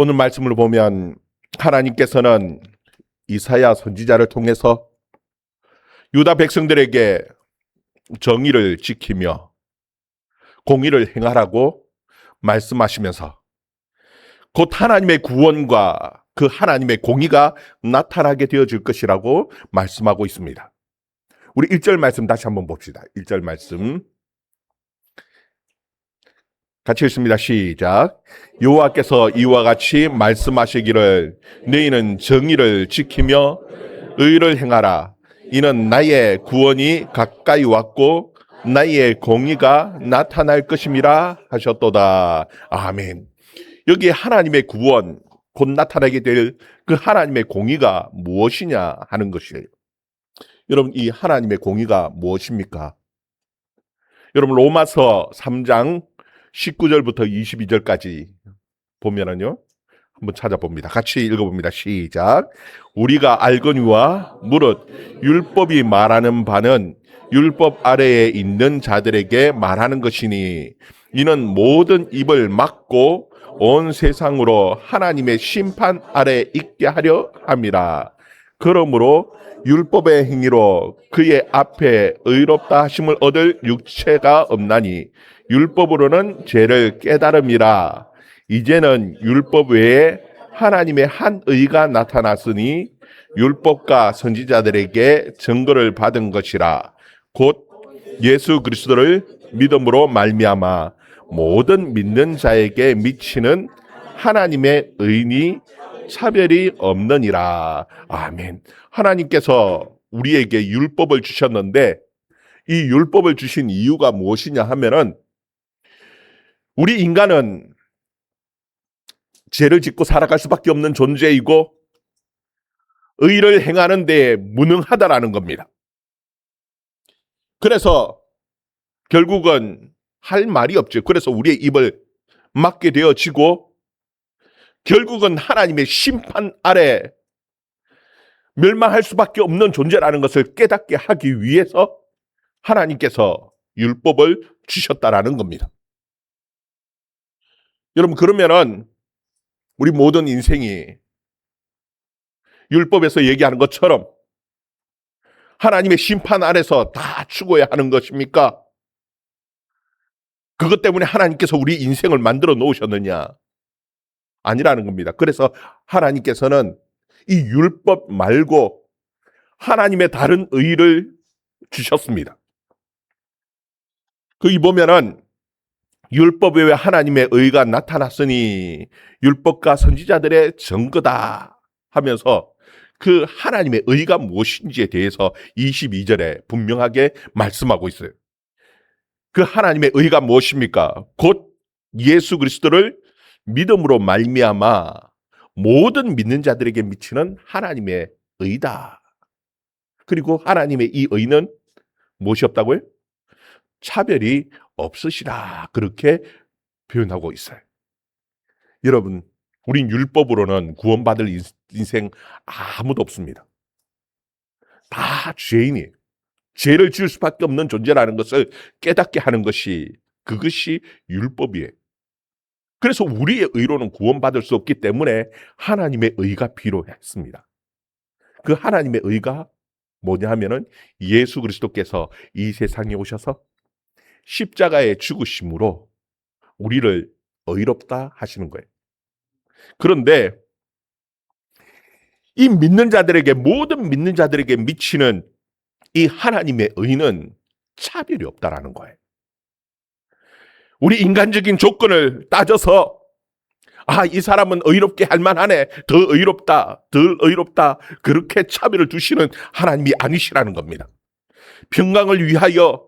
오늘 말씀을 보면 하나님께서는 이사야 선지자를 통해서 유다 백성들에게 정의를 지키며 공의를 행하라고 말씀하시면서 곧 하나님의 구원과 그 하나님의 공의가 나타나게 되어질 것이라고 말씀하고 있습니다. 우리 1절 말씀 다시 한번 봅시다. 1절 말씀 같이 읽습니다. 시작. 여호와께서 이와 같이 말씀하시기를 너희는 정의를 지키며 의를 행하라. 이는 나의 구원이 가까이 왔고 나의 공의가 나타날 것임이라 하셨도다. 아멘. 여기 하나님의 구원 곧 나타나게 될 그 하나님의 공의가 무엇이냐 하는 것이에요. 여러분, 이 하나님의 공의가 무엇입니까? 여러분, 로마서 3장 19절부터 22절까지 보면은요, 한번 찾아봅니다. 같이 읽어봅니다. 시작. 우리가 알거니와 무릇 율법이 말하는 바는 율법 아래에 있는 자들에게 말하는 것이니 이는 모든 입을 막고 온 세상으로 하나님의 심판 아래 있게 하려 함이라. 그러므로 율법의 행위로 그의 앞에 의롭다 하심을 얻을 육체가 없나니 율법으로는 죄를 깨달음이라. 이제는 율법 외에 하나님의 한 의가 나타났으니 율법과 선지자들에게 증거를 받은 것이라. 곧 예수 그리스도를 믿음으로 말미암아 모든 믿는 자에게 미치는 하나님의 의니 차별이 없느니라. 아멘. 하나님께서 우리에게 율법을 주셨는데 이 율법을 주신 이유가 무엇이냐 하면은 우리 인간은 죄를 짓고 살아갈 수밖에 없는 존재이고 의를 행하는 데 무능하다라는 겁니다. 그래서 결국은 할 말이 없죠. 그래서 우리의 입을 막게 되어지고 결국은 하나님의 심판 아래 멸망할 수밖에 없는 존재라는 것을 깨닫게 하기 위해서 하나님께서 율법을 주셨다라는 겁니다. 여러분, 그러면은 우리 모든 인생이 율법에서 얘기하는 것처럼 하나님의 심판 아래서 다 죽어야 하는 것입니까? 그것 때문에 하나님께서 우리 인생을 만들어 놓으셨느냐? 아니라는 겁니다. 그래서 하나님께서는 이 율법 말고 하나님의 다른 의를 주셨습니다. 거기 보면은 율법 외에 하나님의 의가 나타났으니 율법과 선지자들의 증거다 하면서 그 하나님의 의가 무엇인지에 대해서 22절에 분명하게 말씀하고 있어요. 그 하나님의 의가 무엇입니까? 곧 예수 그리스도를 믿음으로 말미암아 모든 믿는 자들에게 미치는 하나님의 의다. 그리고 하나님의 이 의는 무엇이 없다고요? 차별이 없으시라. 그렇게 표현하고 있어요. 여러분, 우린 율법으로는 구원받을 인생 아무도 없습니다. 다 죄인이에요. 죄를 지을 수밖에 없는 존재라는 것을 깨닫게 하는 것이 그것이 율법이에요. 그래서 우리의 의로는 구원받을 수 없기 때문에 하나님의 의가 필요했습니다. 그 하나님의 의가 뭐냐 하면은 예수 그리스도께서 이 세상에 오셔서 십자가에 죽으심으로 우리를 의롭다 하시는 거예요. 그런데 이 믿는 자들에게, 모든 믿는 자들에게 미치는 이 하나님의 의는 차별이 없다라는 거예요. 우리 인간적인 조건을 따져서 이 사람은 의롭게 할 만하네, 더 의롭다, 덜 의롭다, 그렇게 차별을 두시는 하나님이 아니시라는 겁니다. 평강을 위하여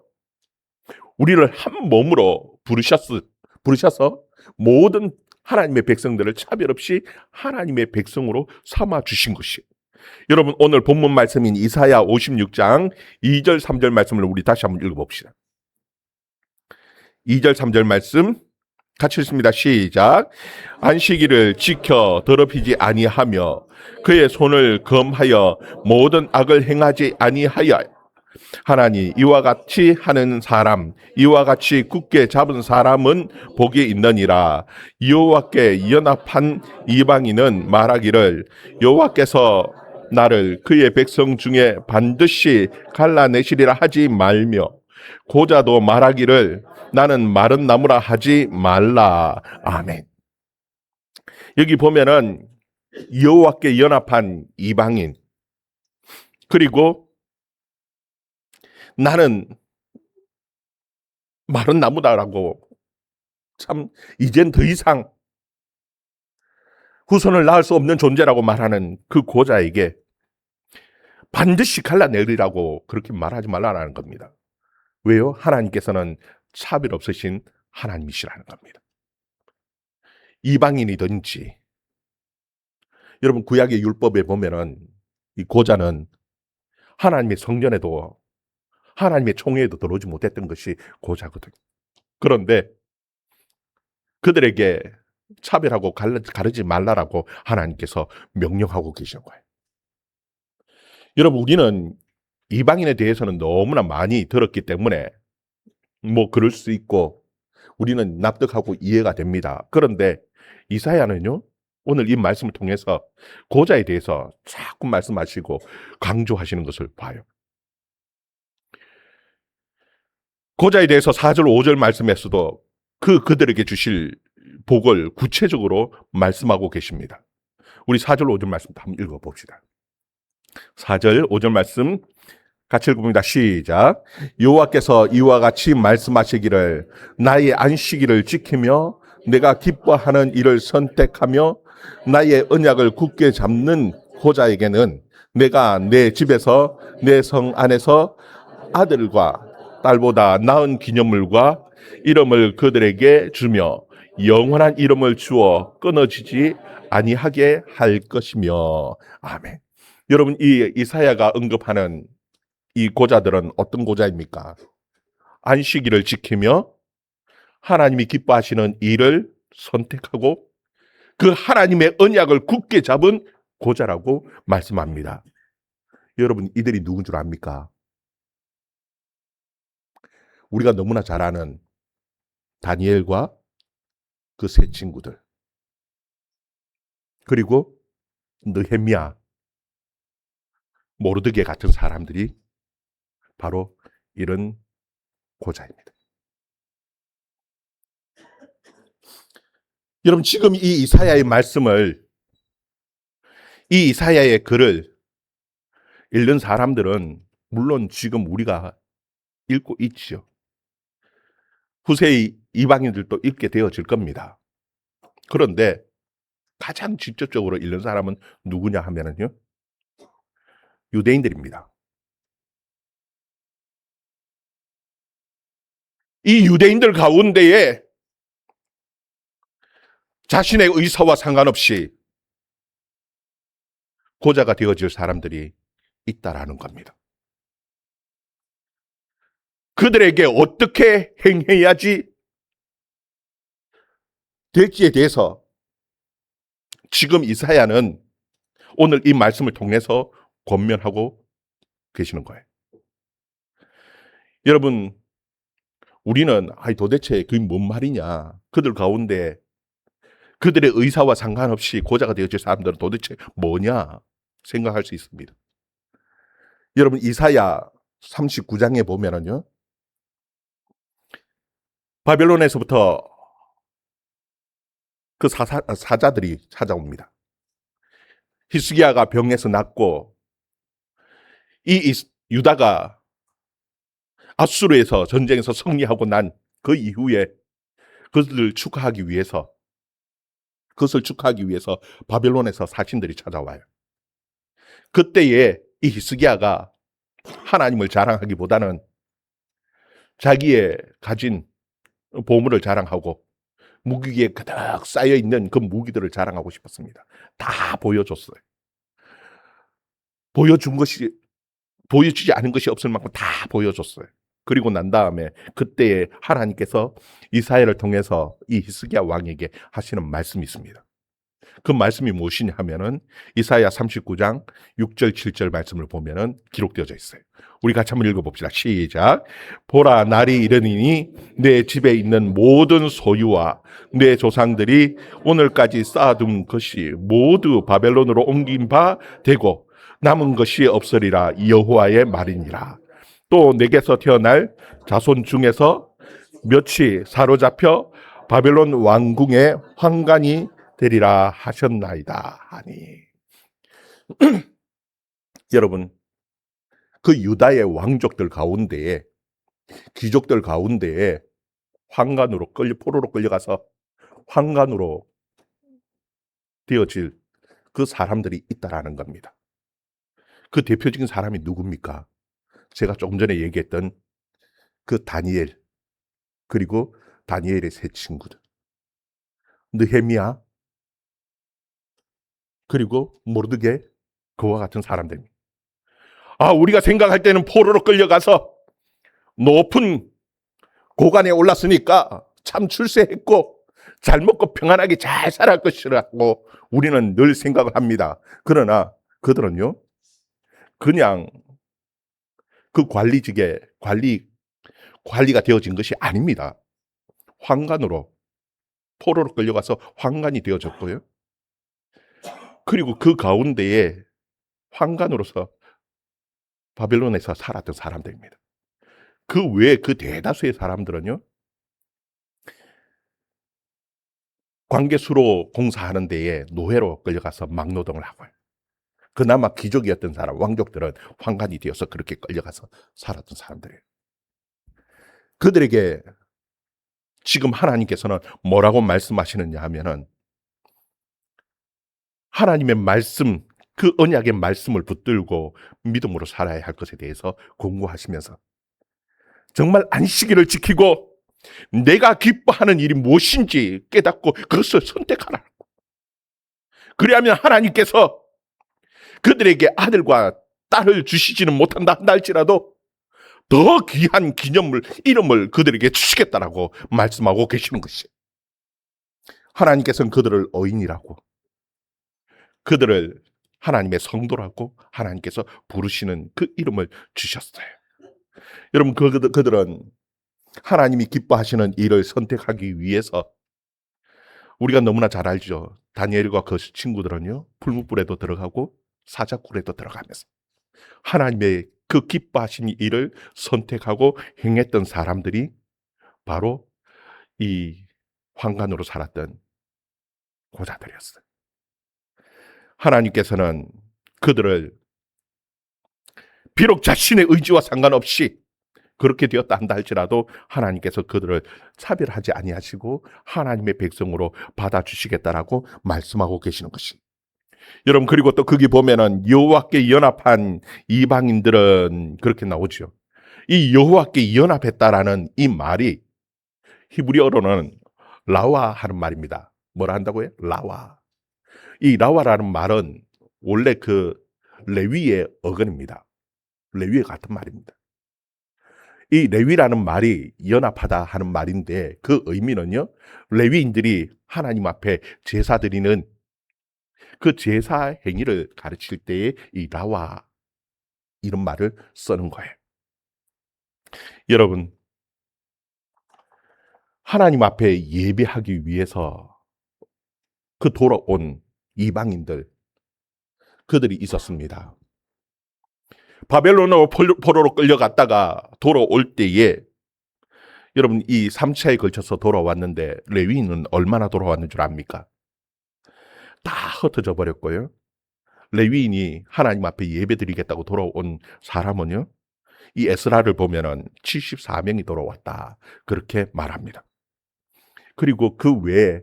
우리를 한 몸으로 부르셔서 모든 하나님의 백성들을 차별 없이 하나님의 백성으로 삼아 주신 것이에요. 여러분, 오늘 본문 말씀인 이사야 56장 2절 3절 말씀을 우리 다시 한번 읽어봅시다. 2절 3절 말씀 같이 읽습니다. 시작. 안식일을 지켜 더럽히지 아니하며 그의 손을 검하여 모든 악을 행하지 아니하여 하나니 이와 같이 하는 사람, 이와 같이 굳게 잡은 사람은 복이 있느니라. 여호와께 연합한 이방인은 말하기를 여호와께서 나를 그의 백성 중에 반드시 갈라내시리라 하지 말며, 고자도 말하기를 나는 마른 나무라 하지 말라. 아멘. 여기 보면은 여호와께 연합한 이방인, 그리고 나는 마른 나무다라고, 참 이젠 더 이상 후손을 낳을 수 없는 존재라고 말하는 그 고자에게 반드시 갈라내리라고 그렇게 말하지 말라라는 겁니다. 왜요? 하나님께서는 차별 없으신 하나님이시라는 겁니다. 이방인이든지, 여러분 구약의 율법에 보면은 이 고자는 하나님의 성전에도, 하나님의 총회에도 들어오지 못했던 것이 고자거든요. 그런데 그들에게 차별하고 가르지 말라라고 하나님께서 명령하고 계시는 거예요. 여러분, 우리는 이방인에 대해서는 너무나 많이 들었기 때문에 뭐 그럴 수 있고 우리는 납득하고 이해가 됩니다. 그런데 이사야는요, 오늘 이 말씀을 통해서 고자에 대해서 자꾸 말씀하시고 강조하시는 것을 봐요. 고자에 대해서 4절 5절 말씀에서도 그들에게 주실 복을 구체적으로 말씀하고 계십니다. 우리 4절 5절 말씀 한번 읽어봅시다. 4절 5절 말씀 같이 읽어봅니다. 시작. 여호와께서 이와 같이 말씀하시기를 나의 안식일을 지키며 내가 기뻐하는 일을 선택하며 나의 언약을 굳게 잡는 고자에게는 내가 내 집에서 내 성 안에서 아들과 딸보다 나은 기념물과 이름을 그들에게 주며 영원한 이름을 주어 끊어지지 아니하게 할 것이며. 아멘. 여러분, 이 이사야가 언급하는 이 고자들은 어떤 고자입니까? 안식일을 지키며 하나님이 기뻐하시는 일을 선택하고 그 하나님의 언약을 굳게 잡은 고자라고 말씀합니다. 여러분, 이들이 누군 줄 압니까? 우리가 너무나 잘 아는 다니엘과 그 세 친구들, 그리고 느헤미야, 모르드게 같은 사람들이 바로 이런 고자입니다. 여러분, 지금 이 이사야의 말씀을, 이 이사야의 글을 읽는 사람들은 물론 지금 우리가 읽고 있지요. 후세의 이방인들도 읽게 되어질 겁니다. 그런데 가장 직접적으로 읽는 사람은 누구냐 하면은요, 유대인들입니다. 이 유대인들 가운데에 자신의 의사와 상관없이 고자가 되어질 사람들이 있다라는 겁니다. 그들에게 어떻게 행해야지 될지에 대해서 지금 이사야는 오늘 이 말씀을 통해서 권면하고 계시는 거예요. 여러분, 우리는 도대체 그게 뭔 말이냐, 그들 가운데 그들의 의사와 상관없이 고자가 되어질 사람들은 도대체 뭐냐 생각할 수 있습니다. 여러분, 이사야 39장에 보면은요, 바벨론에서부터 그 사자들이 찾아옵니다. 히스기야가 병에서 낫고 이 유다가 아수르에서 전쟁에서 승리하고 난 그 이후에 그것을 축하하기 위해서 바벨론에서 사신들이 찾아와요. 그때에 이 히스기야가 하나님을 자랑하기보다는 자기의 가진 보물을 자랑하고 무기에 가득 쌓여있는 그 무기들을 자랑하고 싶었습니다. 다 보여줬어요. 보여주지 않은 것이 없을 만큼 다 보여줬어요. 그리고 난 다음에 그때에 하나님께서 이사야를 통해서 이 히스기야 왕에게 하시는 말씀이 있습니다. 그 말씀이 무엇이냐 하면은 이사야 39장 6절 7절 말씀을 보면은 기록되어져 있어요. 우리 같이 한번 읽어봅시다. 시작. 보라, 날이 이르니니 내 집에 있는 모든 소유와 내 조상들이 오늘까지 쌓아둔 것이 모두 바벨론으로 옮긴 바 되고 남은 것이 없으리라. 여호와의 말이니라. 또 내게서 태어날 자손 중에서 몇이 사로잡혀 바벨론 왕궁의 환관이 되리라 하셨나이다 하니. 여러분, 그 유다의 왕족들 가운데에, 귀족들 가운데에 환관으로 포로로 끌려가서 환관으로 되어질 그 사람들이 있다라는 겁니다. 그 대표적인 사람이 누굽니까? 제가 조금 전에 얘기했던 그 다니엘, 그리고 다니엘의 세 친구들, 느헤미야, 그리고 모르드게, 그와 같은 사람들입니다. 우리가 생각할 때는 포로로 끌려가서 높은 고관에 올랐으니까 참 출세했고 잘 먹고 평안하게 잘 살아갈 것이라고 우리는 늘 생각을 합니다. 그러나 그들은요, 그냥 그 관리가 되어진 것이 아닙니다. 환관으로, 포로로 끌려가서 환관이 되어졌고요. 그리고 그 가운데에 환관으로서 바벨론에서 살았던 사람들입니다. 그 외에 그 대다수의 사람들은요, 관계수로 공사하는 데에 노예로 끌려가서 막노동을 하고요. 그나마 귀족이었던 사람, 왕족들은 환관이 되어서 그렇게 끌려가서 살았던 사람들이에요. 그들에게 지금 하나님께서는 뭐라고 말씀하시느냐 하면은, 하나님의 말씀, 그 언약의 말씀을 붙들고 믿음으로 살아야 할 것에 대해서 공부하시면서 정말 안식일을 지키고 내가 기뻐하는 일이 무엇인지 깨닫고 그것을 선택하라. 그리하면 하나님께서 그들에게 아들과 딸을 주시지는 못한다 한다 할지라도 더 귀한 기념물, 이름을 그들에게 주시겠다라고 말씀하고 계시는 것이, 하나님께서는 그들을 어인이라고, 그들을 하나님의 성도라고 하나님께서 부르시는 그 이름을 주셨어요. 여러분, 그들은 하나님이 기뻐하시는 일을 선택하기 위해서, 우리가 너무나 잘 알죠. 다니엘과 그 친구들은요, 풀무불에도 들어가고 사자굴에도 들어가면서 하나님의 그 기뻐하신 일을 선택하고 행했던 사람들이 바로 이 환관으로 살았던 고자들이었어요. 하나님께서는 그들을 비록 자신의 의지와 상관없이 그렇게 되었다 한다 할지라도 하나님께서 그들을 차별하지 아니하시고 하나님의 백성으로 받아주시겠다라고 말씀하고 계시는 것이. 여러분, 그리고 또 거기 보면은 여호와께 연합한 이방인들은 그렇게 나오죠. 이 여호와께 연합했다라는 이 말이 히브리어로는 라와 하는 말입니다. 뭐라 한다고요? 라와. 이 라와라는 말은 원래 그 레위의 어근입니다. 레위의 같은 말입니다. 이 레위라는 말이 연합하다 하는 말인데, 그 의미는요, 레위인들이 하나님 앞에 제사 드리는 그 제사 행위를 가르칠 때에 이 라와, 이런 말을 쓰는 거예요. 여러분, 하나님 앞에 예배하기 위해서 그 돌아온 이방인들, 그들이 있었습니다. 바벨론으로 포로로 끌려갔다가 돌아올 때에, 여러분, 이 3차에 걸쳐서 돌아왔는데 레위인은 얼마나 돌아왔는 줄 압니까? 다 흩어져 버렸고요. 레위인이 하나님 앞에 예배드리겠다고 돌아온 사람은요, 이 에스라를 보면은 74명이 돌아왔다, 그렇게 말합니다. 그리고 그 외에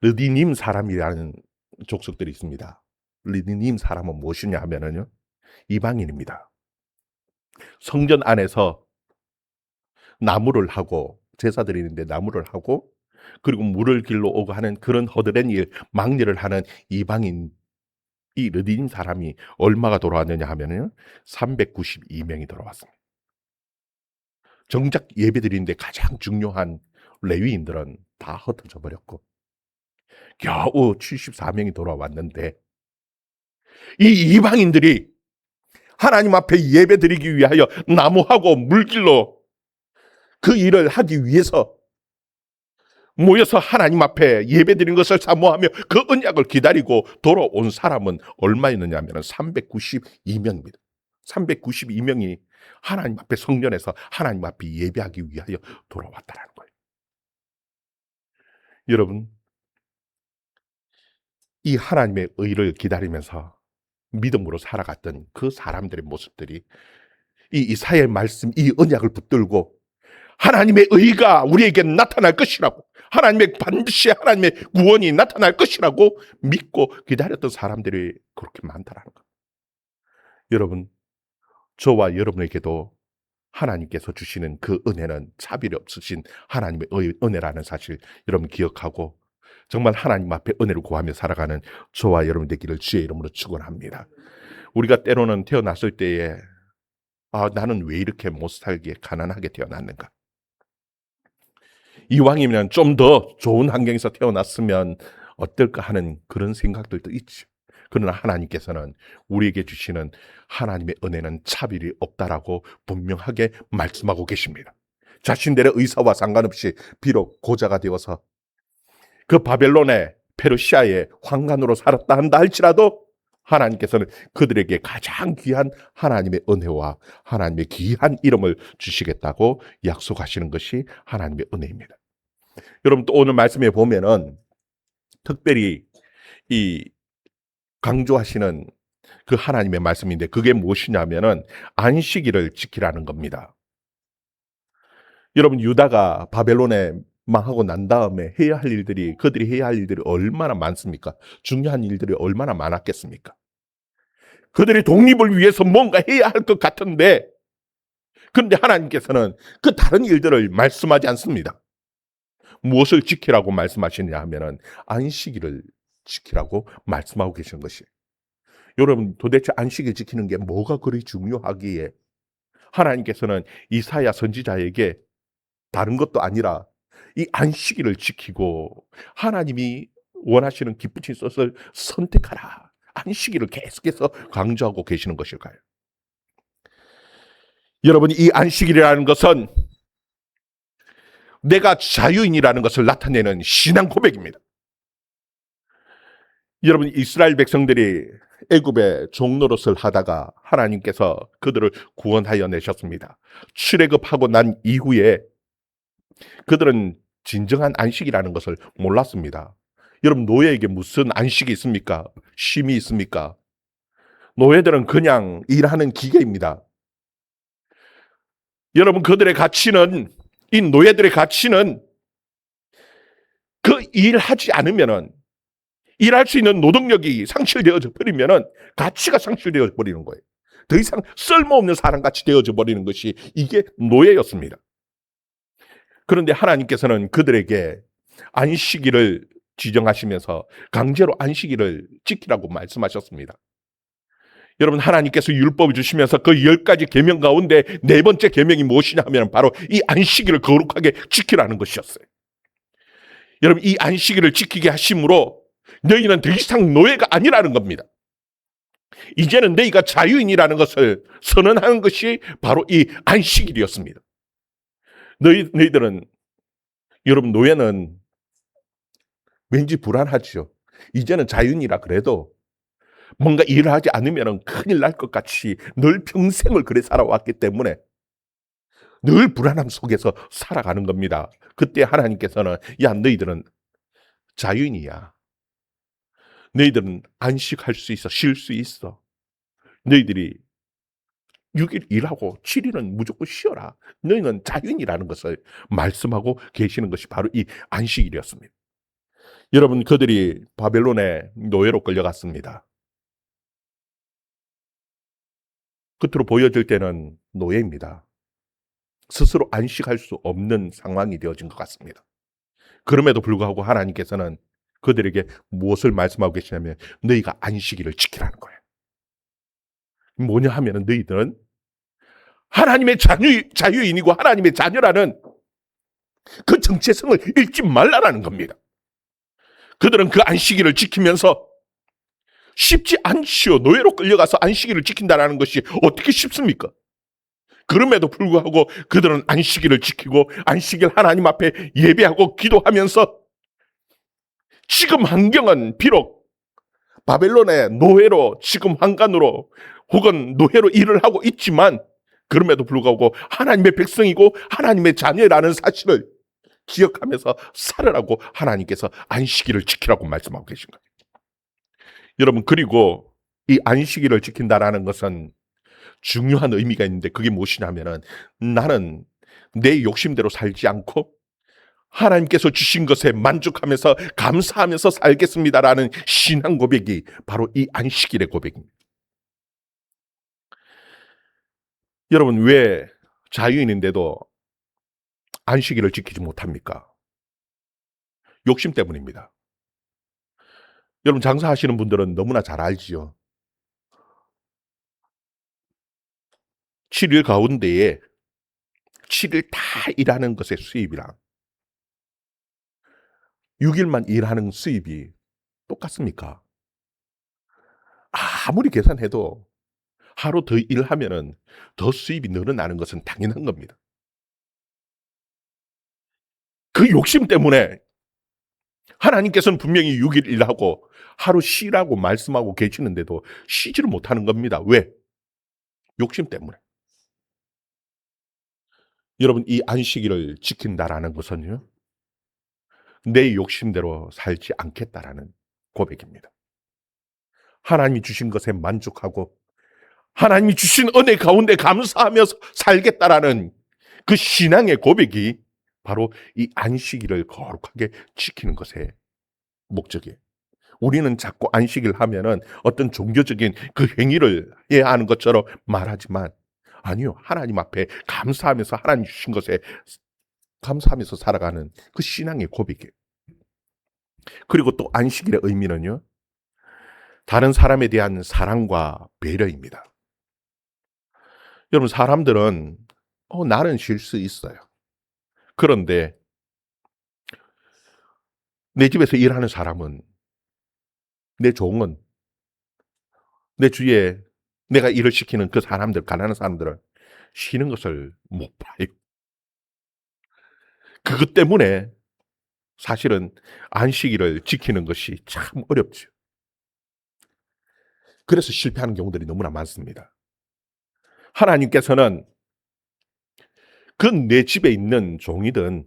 르디님 사람이라는 족속들이 있습니다. 르디님 사람은 무엇이냐 하면은요, 이방인입니다. 성전 안에서 나무를 하고, 제사 드리는데 나무를 하고, 그리고 물을 길러 오고 하는 그런 허드렛 일, 막일을 하는 이방인, 이 르딘 사람이 얼마가 돌아왔느냐 하면은 392명이 돌아왔습니다. 정작 예배 드리는데 가장 중요한 레위인들은 다 흩어져 버렸고, 겨우 74명이 돌아왔는데 이 이방인들이 하나님 앞에 예배드리기 위하여 나무하고 물길로 그 일을 하기 위해서 모여서 하나님 앞에 예배드린 것을 사모하며 그 언약을 기다리고 돌아온 사람은 얼마였느냐 하면 392명입니다. 392명이 하나님 앞에 성전에서 하나님 앞에 예배하기 위하여 돌아왔다는 거예요. 여러분, 이 하나님의 의를 기다리면서 믿음으로 살아갔던 그 사람들의 모습들이 이 이사야의 말씀, 이 언약을 붙들고 하나님의 의가 우리에게 나타날 것이라고, 반드시 하나님의 구원이 나타날 것이라고 믿고 기다렸던 사람들이 그렇게 많다라는 거예요. 여러분, 저와 여러분에게도 하나님께서 주시는 그 은혜는 차별이 없으신 하나님의 은혜라는 사실 여러분 기억하고 정말 하나님 앞에 은혜를 구하며 살아가는 저와 여러분 되기를 주의 이름으로 축원합니다. 우리가 때로는 태어났을 때에 나는 왜 이렇게 못 살기에 가난하게 태어났는가? 이왕이면 좀 더 좋은 환경에서 태어났으면 어떨까 하는 그런 생각들도 있죠. 그러나 하나님께서는 우리에게 주시는 하나님의 은혜는 차별이 없다라고 분명하게 말씀하고 계십니다. 자신들의 의사와 상관없이 비록 고자가 되어서 그 바벨론의 페르시아의 황관으로 살았다 한다 할지라도 하나님께서는 그들에게 가장 귀한 하나님의 은혜와 하나님의 귀한 이름을 주시겠다고 약속하시는 것이 하나님의 은혜입니다. 여러분 또 오늘 말씀에 보면은 특별히 이 강조하시는 그 하나님의 말씀인데 그게 무엇이냐면은 안식일을 지키라는 겁니다. 여러분 유다가 바벨론에 망하고 난 다음에 그들이 해야 할 일들이 얼마나 많습니까? 중요한 일들이 얼마나 많았겠습니까? 그들이 독립을 위해서 뭔가 해야 할 것 같은데 그런데 하나님께서는 그 다른 일들을 말씀하지 않습니다. 무엇을 지키라고 말씀하시느냐 하면은 안식일을 지키라고 말씀하고 계시는 것이. 여러분 도대체 안식일 지키는 게 뭐가 그리 중요하기에 하나님께서는 이사야 선지자에게 다른 것도 아니라 이 안식일을 지키고 하나님이 원하시는 기쁘신 뜻을 선택하라. 안식일을 계속해서 강조하고 계시는 것일까요? 여러분 이 안식일이라는 것은 내가 자유인이라는 것을 나타내는 신앙 고백입니다. 여러분 이스라엘 백성들이 애굽의 종노릇을 하다가 하나님께서 그들을 구원하여 내셨습니다. 출애굽하고 난 이후에 그들은 진정한 안식이라는 것을 몰랐습니다. 여러분 노예에게 무슨 안식이 있습니까? 쉼이 있습니까? 노예들은 그냥 일하는 기계입니다. 여러분 이 노예들의 가치는 그 일하지 않으면은 일할 수 있는 노동력이 상실되어져 버리면은 가치가 상실되어 버리는 거예요. 더 이상 쓸모없는 사람같이 되어져 버리는 것이 이게 노예였습니다. 그런데 하나님께서는 그들에게 안식일을 지정하시면서 강제로 안식일을 지키라고 말씀하셨습니다. 여러분 하나님께서 율법을 주시면서 그 10가지 계명 가운데 4번째 계명이 무엇이냐 하면 바로 이 안식일을 거룩하게 지키라는 것이었어요. 여러분 이 안식일을 지키게 하심으로 너희는 더 이상 노예가 아니라는 겁니다. 이제는 너희가 자유인이라는 것을 선언하는 것이 바로 이 안식일이었습니다. 너희들은 여러분 노예는 왠지 불안하죠. 이제는 자유인이라 그래도 뭔가 일을 하지 않으면 큰일 날 것 같이 늘 평생을 그래 살아왔기 때문에 늘 불안함 속에서 살아가는 겁니다. 그때 하나님께서는 너희들은 자유인이야. 너희들은 안식할 수 있어. 쉴 수 있어. 너희들이 6일 일하고 7일은 무조건 쉬어라. 너희는 자유인이라는 것을 말씀하고 계시는 것이 바로 이 안식일이었습니다. 여러분 그들이 바벨론의 노예로 끌려갔습니다. 겉으로 보여질 때는 노예입니다. 스스로 안식할 수 없는 상황이 되어진 것 같습니다. 그럼에도 불구하고 하나님께서는 그들에게 무엇을 말씀하고 계시냐면 너희가 안식일을 지키라는 거예요. 뭐냐 하면 너희들은 하나님의 자유인이고 하나님의 자녀라는 그 정체성을 잃지 말라라는 겁니다. 그들은 그 안식일을 지키면서 쉽지 않지요. 노예로 끌려가서 안식일을 지킨다는 것이 어떻게 쉽습니까? 그럼에도 불구하고 그들은 안식일을 지키고 안식일 하나님 앞에 예배하고 기도하면서 지금 환경은 비록 바벨론의 노예로 지금 환관으로 혹은 노예로 일을 하고 있지만 그럼에도 불구하고 하나님의 백성이고 하나님의 자녀라는 사실을 기억하면서 살으라고 하나님께서 안식일을 지키라고 말씀하고 계신 거예요. 여러분, 그리고 이 안식일을 지킨다라는 것은 중요한 의미가 있는데 그게 무엇이냐면은 나는 내 욕심대로 살지 않고 하나님께서 주신 것에 만족하면서 감사하면서 살겠습니다라는 신앙 고백이 바로 이 안식일의 고백입니다. 여러분, 왜 자유인인데도 안식일을 지키지 못합니까? 욕심 때문입니다. 여러분, 장사하시는 분들은 너무나 잘 알지요. 7일 가운데에 7일 다 일하는 것의 수입이랑 6일만 일하는 수입이 똑같습니까? 아무리 계산해도 하루 더 일하면은 더 수입이 늘어나는 것은 당연한 겁니다. 그 욕심 때문에 하나님께서는 분명히 6일 일하고 하루 쉬라고 말씀하고 계시는데도 쉬지를 못하는 겁니다. 왜? 욕심 때문에. 여러분, 이 안식일을 지킨다라는 것은요, 내 욕심대로 살지 않겠다라는 고백입니다. 하나님이 주신 것에 만족하고 하나님이 주신 은혜 가운데 감사하면서 살겠다라는 그 신앙의 고백이 바로 이 안식일을 거룩하게 지키는 것의 목적이에요. 우리는 자꾸 안식일 하면은 어떤 종교적인 그 행위를 해야 하는 것처럼 말하지만 아니요. 하나님 앞에 감사하면서 하나님 주신 것에 감사하면서 살아가는 그 신앙의 고백이에요. 그리고 또 안식일의 의미는요, 다른 사람에 대한 사랑과 배려입니다. 여러분, 사람들은 나는 쉴 수 있어요. 그런데 내 집에서 일하는 사람은, 내 종은, 내 주위에 내가 일을 시키는 그 사람들, 가난한 사람들은 쉬는 것을 못 봐요. 그것 때문에 사실은 안식일을 지키는 것이 참 어렵죠. 그래서 실패하는 경우들이 너무나 많습니다. 하나님께서는 그 내 집에 있는 종이든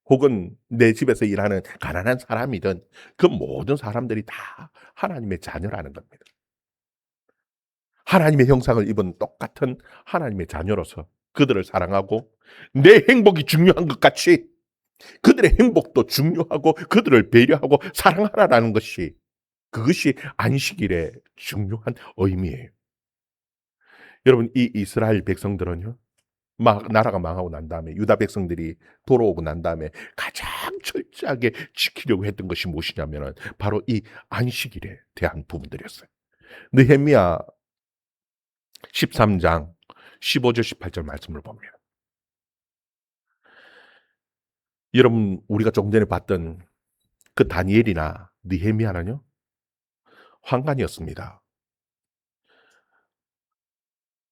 혹은 내 집에서 일하는 가난한 사람이든 그 모든 사람들이 다 하나님의 자녀라는 겁니다. 하나님의 형상을 입은 똑같은 하나님의 자녀로서 그들을 사랑하고 내 행복이 중요한 것 같이 그들의 행복도 중요하고 그들을 배려하고 사랑하라는 것이 그것이 안식일의 중요한 의미예요. 여러분, 이 이스라엘 백성들은요, 나라가 망하고 난 다음에 유다 백성들이 돌아오고 난 다음에 가장 철저하게 지키려고 했던 것이 무엇이냐면은 바로 이 안식일에 대한 부분들이었어요. 느헤미야 13장 15절 18절 말씀을 봅니다. 여러분, 우리가 조금 전에 봤던 그 다니엘이나 느헤미야는요, 환관이었습니다.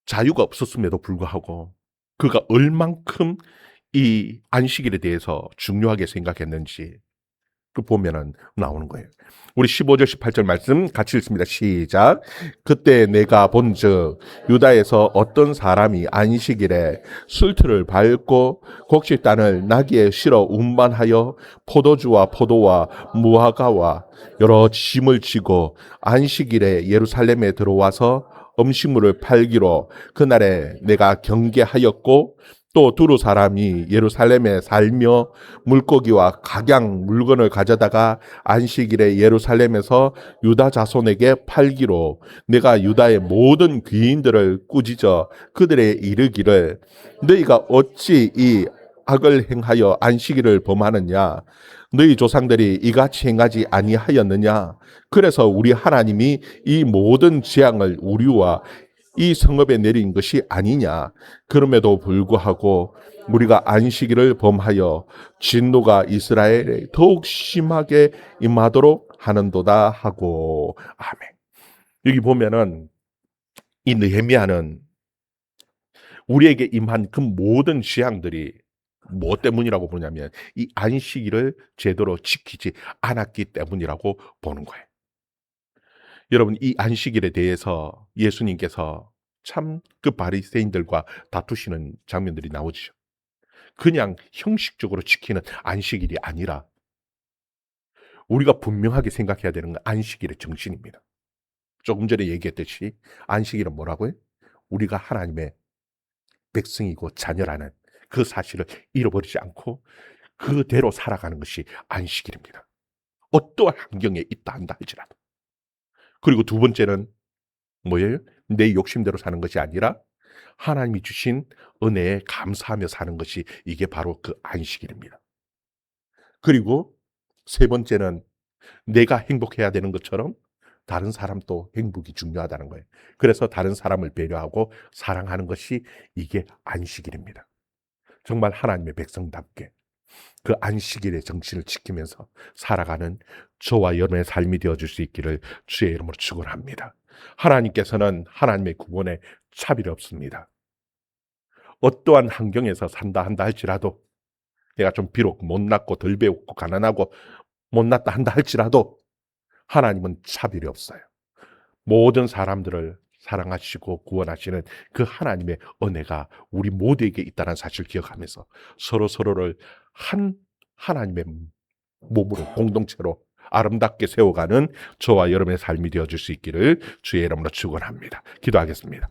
자유가 없었음에도 불구하고 그가 얼만큼 이 안식일에 대해서 중요하게 생각했는지 그 보면은 나오는 거예요. 우리 15절 18절 말씀 같이 읽습니다. 시작. 그때 내가 본즉 유다에서 어떤 사람이 안식일에 술틀을 밟고 곡식단을 나귀에 실어 운반하여 포도주와 포도와 무화과와 여러 짐을 지고 안식일에 예루살렘에 들어와서 음식물을 팔기로 그날에 내가 경계하였고 또 두루 사람이 예루살렘에 살며 물고기와 각양 물건을 가져다가 안식일에 예루살렘에서 유다 자손에게 팔기로 내가 유다의 모든 귀인들을 꾸짖어 그들의 이르기를 너희가 어찌 이 악을 행하여 안식일을 범하느냐 너희 조상들이 이같이 행하지 아니하였느냐 그래서 우리 하나님이 이 모든 재앙을 우리와 이 성읍에 내린 것이 아니냐. 그럼에도 불구하고 우리가 안식일을 범하여 진노가 이스라엘에 더욱 심하게 임하도록 하는도다 하고. 아멘. 여기 보면은 이 느헤미야는 우리에게 임한 그 모든 재앙들이 뭐 때문이라고 보냐면 이 안식일을 제대로 지키지 않았기 때문이라고 보는 거예요. 여러분, 이 안식일에 대해서 예수님께서 참 그 바리새인들과 다투시는 장면들이 나오죠. 그냥 형식적으로 지키는 안식일이 아니라 우리가 분명하게 생각해야 되는 건 안식일의 정신입니다. 조금 전에 얘기했듯이 안식일은 뭐라고요? 우리가 하나님의 백성이고 자녀라는 그 사실을 잃어버리지 않고 그대로 살아가는 것이 안식일입니다. 어떠한 환경에 있다 한다 할지라도. 그리고 두 번째는 뭐예요? 내 욕심대로 사는 것이 아니라 하나님이 주신 은혜에 감사하며 사는 것이 이게 바로 그 안식일입니다. 그리고 세 번째는 내가 행복해야 되는 것처럼 다른 사람도 행복이 중요하다는 거예요. 그래서 다른 사람을 배려하고 사랑하는 것이 이게 안식일입니다. 정말 하나님의 백성답게 그 안식일의 정신을 지키면서 살아가는 저와 여러분의 삶이 되어줄 수 있기를 주의 이름으로 축원합니다. 하나님께서는 하나님의 구원에 차별이 없습니다. 어떠한 환경에서 산다 한다 할지라도 내가 좀 비록 못났고 덜 배웠고 가난하고 못났다 한다 할지라도 하나님은 차별이 없어요. 모든 사람들을 사랑하시고 구원하시는 그 하나님의 은혜가 우리 모두에게 있다는 사실을 기억하면서 서로를 한 하나님의 몸으로 공동체로 아름답게 세워가는 저와 여러분의 삶이 되어줄 수 있기를 주의 이름으로 축원합니다. 기도하겠습니다.